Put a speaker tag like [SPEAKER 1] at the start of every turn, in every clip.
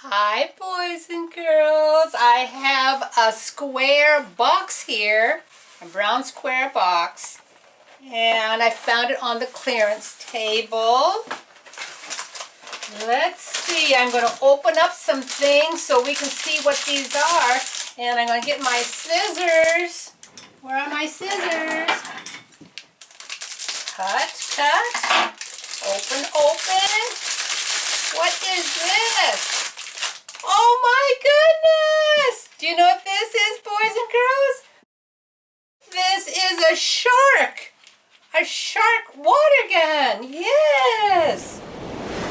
[SPEAKER 1] Hi, boys and girls. I have a square box here, a brown square box, and I found it on the clearance table. Let's see, I'm going to open up some things so we can see what these are, and I'm going to get my scissors. Where are my scissors? Cut. Open. What is this? Oh my goodness! Do you know what this is, boys and girls? This is a shark! A shark water gun! Yes!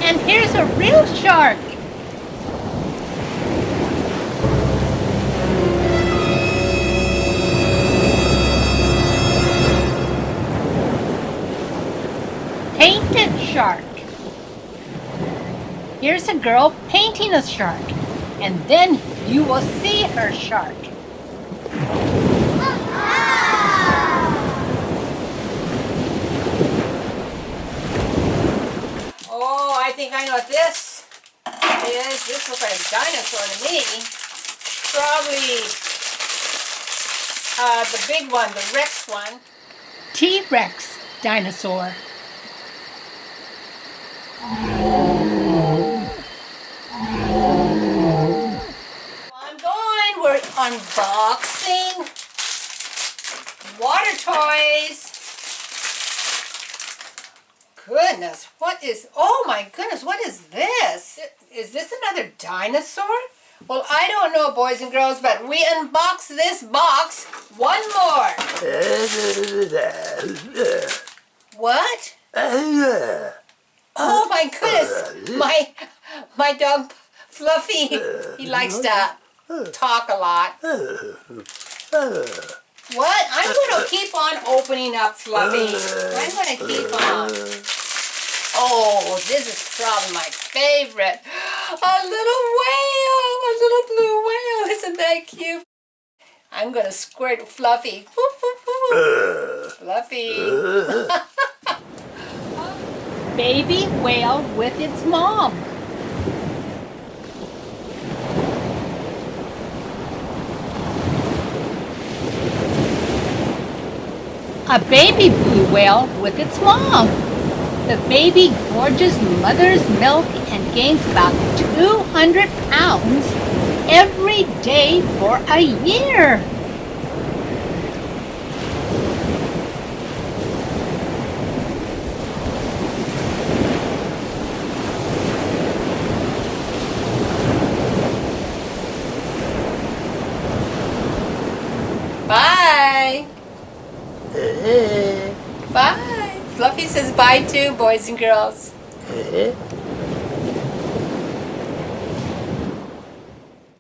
[SPEAKER 2] And here's a real shark! Painted shark. Here's a girl painting a shark, and then you will see her shark.
[SPEAKER 1] Oh, I think I know what this is. This looks like a dinosaur to me. Probably the big one, the Rex one.
[SPEAKER 2] T-Rex dinosaur.
[SPEAKER 1] I'm going. We're unboxing water toys. Goodness, oh my goodness, what is this? Is this another dinosaur? Well, I don't know, boys and girls, but we unbox this box. One more. What? Oh my goodness, my dog Fluffy, he likes to talk a lot. What? I'm going to keep on opening up, Fluffy. I'm going to keep on. Oh, this is probably my favorite. A little whale, a little blue whale. Isn't that cute? I'm going to squirt Fluffy. Fluffy.
[SPEAKER 2] Baby whale with its mom. A baby blue whale with its mom. The baby gorges mother's milk and gains about 200 pounds every day for a year.
[SPEAKER 1] Bye. Bye. Fluffy says bye too, boys and girls.